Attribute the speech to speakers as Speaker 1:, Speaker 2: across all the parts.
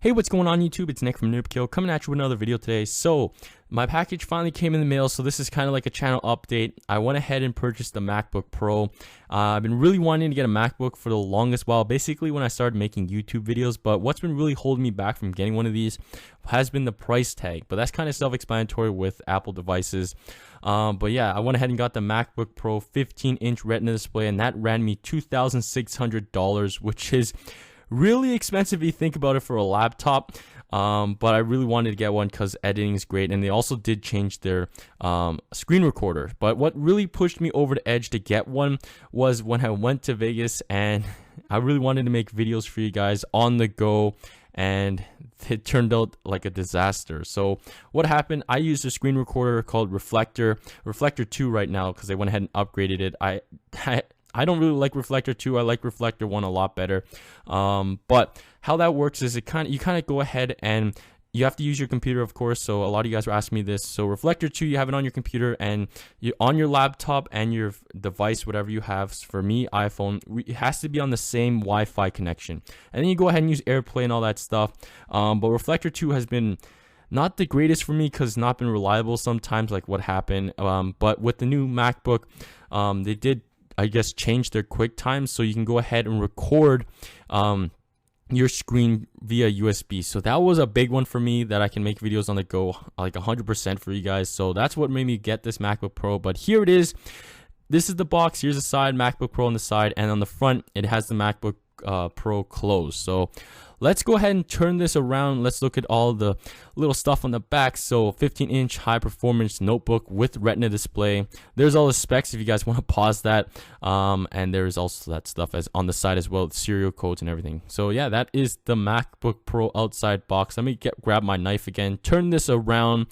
Speaker 1: Hey, what's going on YouTube? It's Nick from Noobkill coming at you with another video today. So my package finally came in the mail, so this is kind of like a channel update. I went ahead and purchased the MacBook Pro. I've been really wanting to get a MacBook for the longest while, basically when I started making YouTube videos, but what's been really holding me back from getting one of these has been the price tag, but that's kind of self-explanatory with Apple devices. But yeah, I went ahead and got the MacBook Pro 15-inch Retina display, and that ran me $2,600, which is really expensive if you think about it for a laptop. But I really wanted to get one because editing is great, and they also did change their screen recorder. But what really pushed me over the edge to get one was when I went to Vegas, and I really wanted to make videos for you guys on the go, and it turned out like a disaster. So what happened, I used a screen recorder called Reflector 2 right now because they went ahead and upgraded it. I don't really like Reflector 2. I like Reflector 1 a lot better. But how that works is you kind of go ahead and you have to use your computer, of course. So a lot of you guys were asking me this. So Reflector 2, you have it on your computer and on your laptop and your device, whatever you have. For me, iPhone, it has to be on the same Wi-Fi connection. And then you go ahead and use AirPlay and all that stuff. But Reflector 2 has been not the greatest for me because it's not been reliable sometimes, like what happened. But with the new MacBook, they did, I guess, change their QuickTime, so you can go ahead and record your screen via USB. So that was a big one for me, that I can make videos on the go like 100% for you guys. So that's what made me get this MacBook Pro. But here it is. This is the box. Here's the side, MacBook Pro on the side, and on the front it has the MacBook Pro closed. So let's go ahead and turn this around. Let's look at all the little stuff on the back. So 15-inch high performance notebook with Retina display. There's all the specs if you guys want to pause that. And there's also that stuff as on the side as well, the serial codes and everything. So yeah, that is the MacBook Pro outside box. Let me grab my knife again, turn this around,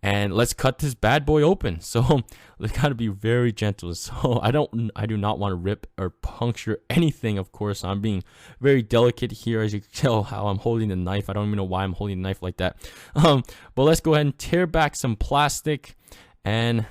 Speaker 1: and let's cut this bad boy open. So they gotta be very gentle. So I do not want to rip or puncture anything. Of course, I'm being very delicate here, as you can tell how I'm holding the knife. I don't even know why I'm holding the knife like that. But let's go ahead and tear back some plastic, and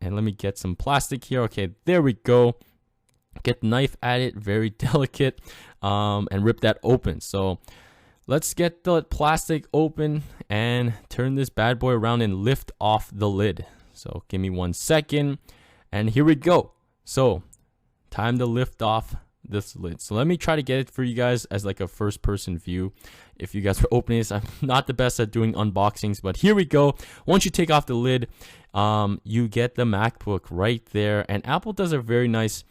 Speaker 1: let me get some plastic here. Okay, there we go. Get the knife at it, very delicate, and rip that open. So let's get the plastic open and turn this bad boy around and lift off the lid. So give me 1 second, and here we go. So time to lift off this lid. So let me try to get it for you guys as like a first person view. If you guys are opening this, I'm not the best at doing unboxings, but here we go. Once you take off the lid, you get the MacBook right there, and Apple does a very nice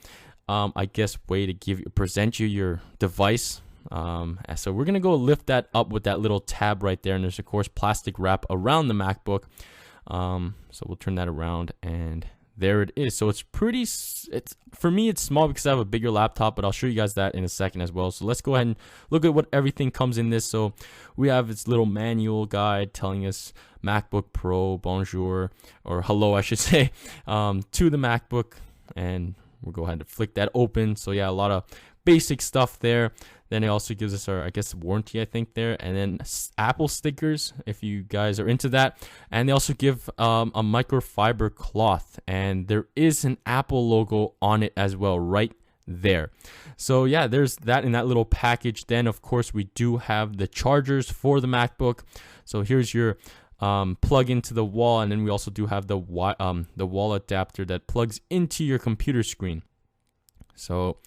Speaker 1: I guess way to present you your device. So we're gonna go lift that up with that little tab right there, and there's of course plastic wrap around the MacBook. So we'll turn that around, and there it is. So it's pretty, for me it's small because I have a bigger laptop, but I'll show you guys that in a second as well. So let's go ahead and look at what everything comes in this. So we have this little manual guide telling us MacBook Pro, bonjour, or hello I should say, to the MacBook, and we'll go ahead and flick that open. So yeah, a lot of basic stuff there. Then it also gives us our, I guess, warranty, I think, there, and then Apple stickers if you guys are into that. And they also give a microfiber cloth, and there is an Apple logo on it as well right there. So yeah, there's that in that little package. Then of course we do have the chargers for the MacBook. So here's your plug into the wall, and then we also do have the wall adapter that plugs into your computer screen. So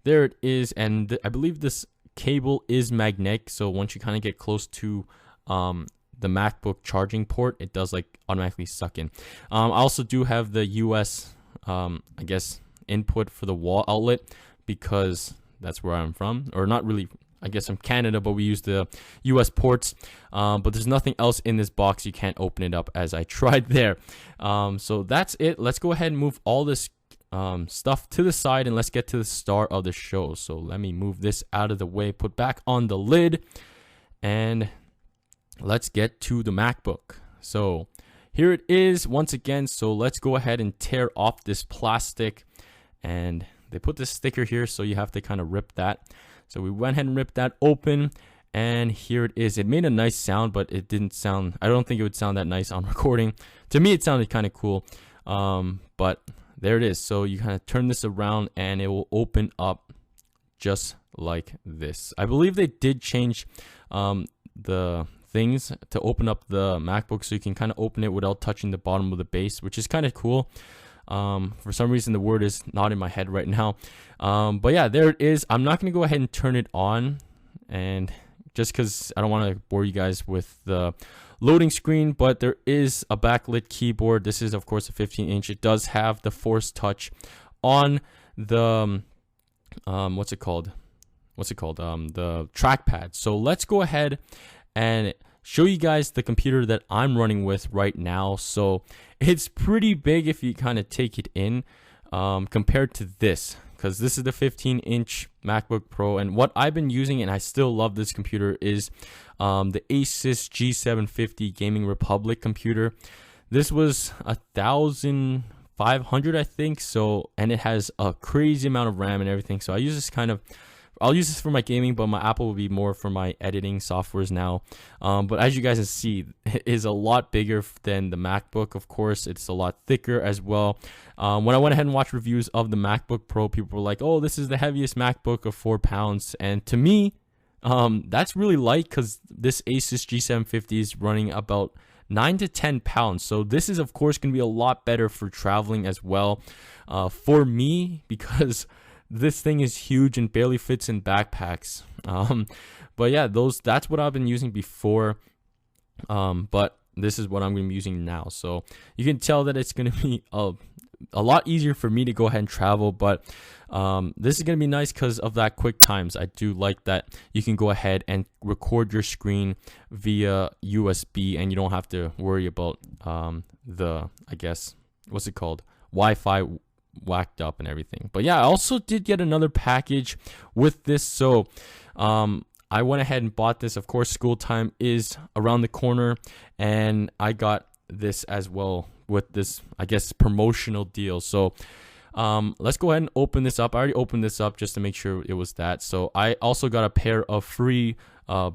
Speaker 1: there it is, and I believe this cable is magnetic, so once you kind of get close to the MacBook charging port, it does like automatically suck in. I also do have the US I guess input for the wall outlet, because that's where I'm from, or not really, I guess I'm Canada, but we use the US ports. But there's nothing else in this box. You can't open it up as I tried there. So that's it. Let's go ahead and move all this stuff to the side, and let's get to the start of the show. So let me move this out of the way, put back on the lid, and let's get to the MacBook. So here it is once again. So let's go ahead and tear off this plastic, and they put this sticker here, so you have to kind of rip that. So we went ahead and ripped that open, and here it is. It made a nice sound, but it didn't sound, I don't think it would sound that nice on recording. To me it sounded kind of cool, but there it is. So you kind of turn this around, and it will open up just like this. I believe they did change the things to open up the MacBook, so you can kind of open it without touching the bottom of the base, which is kind of cool. For some reason the word is not in my head right now, but yeah, there it is. I'm not going to go ahead and turn it on, and just because I don't want to bore you guys with the loading screen, but there is a backlit keyboard. This is of course a 15-inch. It does have the Force Touch on the what's it called, the trackpad. So let's go ahead and show you guys the computer that I'm running with right now. So it's pretty big if you kind of take it in, compared to this, because this is the 15-inch MacBook Pro, and what I've been using, and I still love this computer, is the Asus G750 Gaming Republic computer. This was 1,500, I think. So, and it has a crazy amount of RAM and everything. So I use this I'll use this for my gaming, but my Apple will be more for my editing softwares now. But as you guys can see, it is a lot bigger than the MacBook. Of course, it's a lot thicker as well. When I went ahead and watched reviews of the MacBook Pro, people were like, oh, this is the heaviest MacBook of 4 pounds. And to me, that's really light, because this Asus G750 is running about 9 to 10 pounds. So this is of course going to be a lot better for traveling as well, for me, because this thing is huge and barely fits in backpacks. But yeah, that's what I've been using before, but this is what I'm going to be using now. So you can tell that it's going to be a lot easier for me to go ahead and travel, but this is going to be nice because of that quick times. I do like that you can go ahead and record your screen via USB, and you don't have to worry about the, I guess, what's it called, Wi-Fi whacked up and everything. But yeah, I also did get another package with this. So I went ahead and bought this. Of course, school time is around the corner, and I got this as well with this, I guess, promotional deal. So let's go ahead and open this up. I already opened this up just to make sure it was that. So I also got a pair of free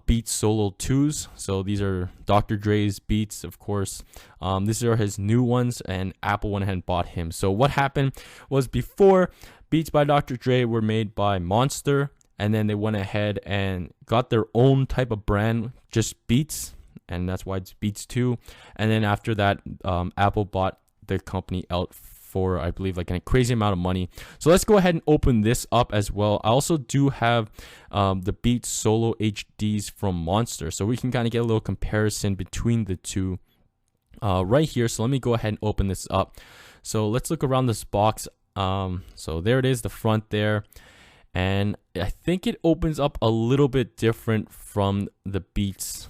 Speaker 1: Beats Solo 2s. So these are Dr. Dre's Beats, of course. These are his new ones, and Apple went ahead and bought him. So what happened was, before, Beats by Dr. Dre were made by Monster, and then they went ahead and got their own type of brand, just Beats, and that's why it's Beats 2. And then after that, Apple bought the company out for, I believe, like a crazy amount of money. So let's go ahead and open this up as well. I also do have the Beats Solo HDs from Monster, so we can kind of get a little comparison between the two right here. So let me go ahead and open this up. So let's look around this box. So there it is, the front there, and I think it opens up a little bit different from the Beats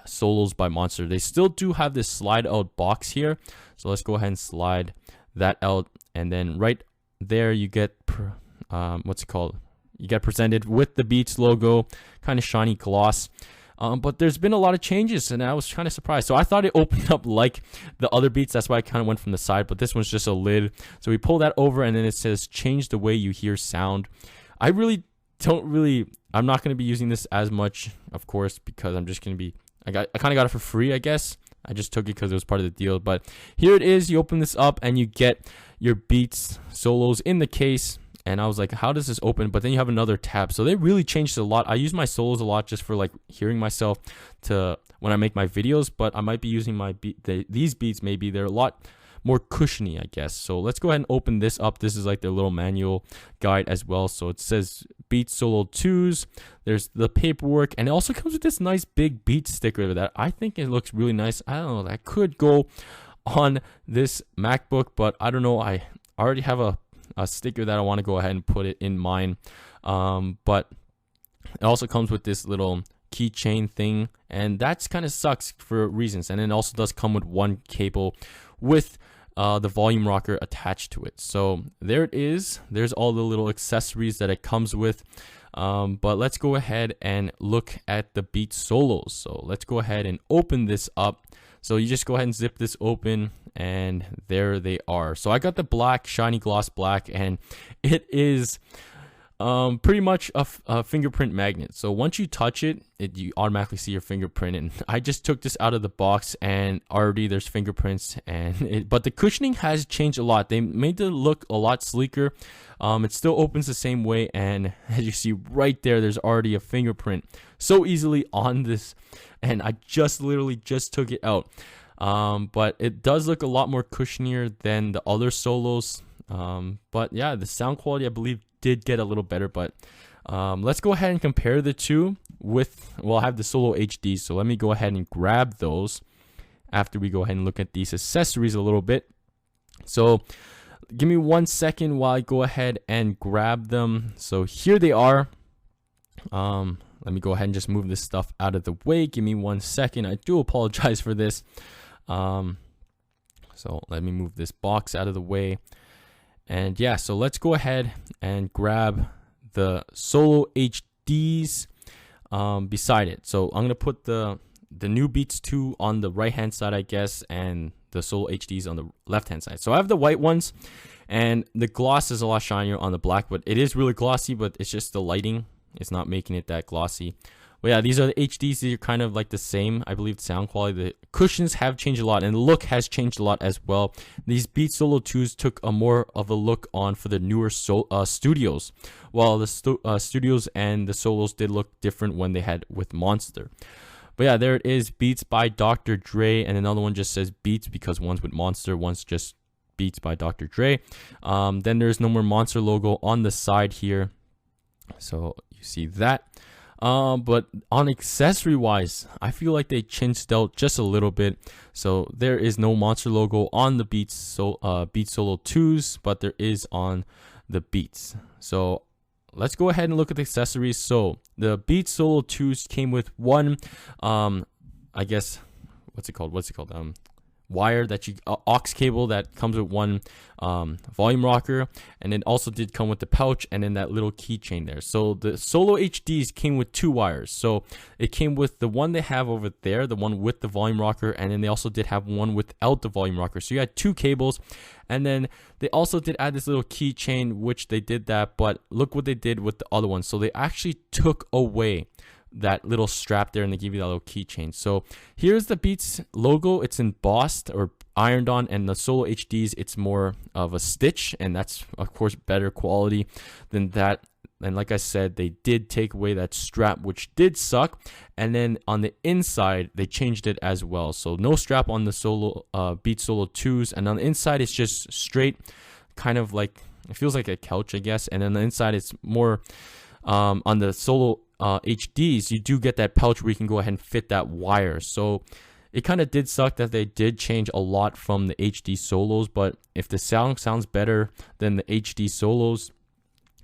Speaker 1: Solos by Monster. They still do have this slide out box here, so let's go ahead and slide that out, and then right there you get what's it called, you get presented with the Beats logo, kind of shiny gloss. But there's been a lot of changes, and I was kind of surprised. So I thought it opened up like the other Beats, that's why I kind of went from the side, but this one's just a lid. So we pull that over, and then it says change the way you hear sound. I'm not going to be using this as much, of course, because I'm just going to be, I kind of got it for free, I guess. I just took it because it was part of the deal. But here it is. You open this up, and you get your Beats Solos in the case. And I was like, how does this open? But then you have another tab. So they really changed it a lot. I use my Solos a lot just for like hearing myself to when I make my videos. But I might be using these Beats, maybe they're a lot more cushiony, I guess. So let's go ahead and open this up. This is like their little manual guide as well. So it says Beats Solo 2s. There's the paperwork, and it also comes with this nice big Beats sticker that I think it looks really nice. I don't know, that could go on this MacBook, but I don't know. I already have a sticker that I want to go ahead and put it in mine. But it also comes with this little keychain thing, and that's kind of sucks for reasons. And it also does come with one cable with the volume rocker attached to it. So there it is. There's all the little accessories that it comes with. But let's go ahead and look at the Beats Solos. So let's go ahead and open this up. So you just go ahead and zip this open, and there they are. So I got the black, shiny gloss black, and it is Pretty much a fingerprint magnet. So once you touch it, you automatically see your fingerprint. And I just took this out of the box, and already there's fingerprints. But the cushioning has changed a lot. They made it look a lot sleeker. It still opens the same way, and as you see right there, there's already a fingerprint so easily on this, and I literally just took it out. But it does look a lot more cushionier than the other Solos. But yeah, the sound quality, I believe, did get a little better. But let's go ahead and compare the two with, well, I have the Solo HD, so let me go ahead and grab those after we go ahead and look at these accessories a little bit. So give me 1 second while I go ahead and grab them. So here they are. Let me go ahead and just move this stuff out of the way. Give me 1 second. I do apologize for this. So let me move this box out of the way. And yeah, so let's go ahead and grab the Solo HDs beside it. So I'm going to put the new Beats 2 on the right hand side, I guess, and the Solo HDs on the left hand side. So I have the white ones, and the gloss is a lot shinier on the black, but it is really glossy, but it's just the lighting. It's not making it that glossy. But yeah, these are the HDs. These are kind of like the same. I believe sound quality. The cushions have changed a lot, and the look has changed a lot as well. These Beats Solo 2s took a more of a look on for the newer studios, while the studios and the Solos did look different when they had with Monster. But yeah, there it is, Beats by Dr. Dre, and another one just says Beats because one's with Monster, one's just Beats by Dr. Dre. Then there's no more Monster logo on the side here, so you see that. But on accessory wise, I feel like they changed out just a little bit. So there is no Monster logo on the Beats Solo 2s, but there is on the Beats. So let's go ahead and look at the accessories. So the Beats Solo 2s came with one, I guess, what's it called? Wire that you aux cable that comes with one volume rocker, and it also did come with the pouch and then that little keychain there. So the Solo HDs came with two wires. So it came with the one they have over there, the one with the volume rocker, and then they also did have one without the volume rocker. So you had two cables, and then they also did add this little keychain, which they did that, but look what they did with the other one. So they actually took away that little strap there, and they give you that little keychain. So here's the Beats logo. It's embossed or ironed on, and the Solo HDs, it's more of a stitch, and that's of course better quality than that. And like I said, they did take away that strap, which did suck. And then on the inside, they changed it as well. So no strap on the Solo Beats Solo 2s, and on the inside it's just straight, kind of like, it feels like a couch, I guess. And then the inside it's more on the Solo HDs, you do get that pouch where you can go ahead and fit that wire. So it kind of did suck that they did change a lot from the HD Solos, but if the sound sounds better than the HD Solos,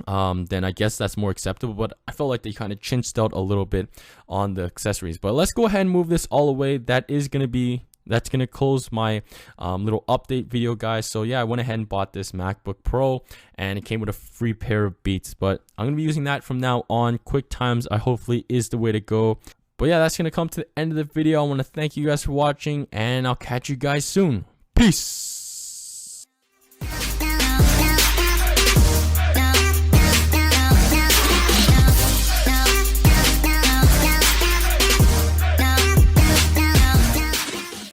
Speaker 1: then I guess that's more acceptable. But I felt like they kind of chinched out a little bit on the accessories. But let's go ahead and move this all away. That's gonna close my little update video, guys. So yeah, I went ahead and bought this MacBook Pro, and it came with a free pair of Beats. But I'm gonna be using that from now on. QuickTimes, hopefully, is the way to go. But yeah, that's gonna come to the end of the video. I want to thank you guys for watching, and I'll catch you guys soon. Peace.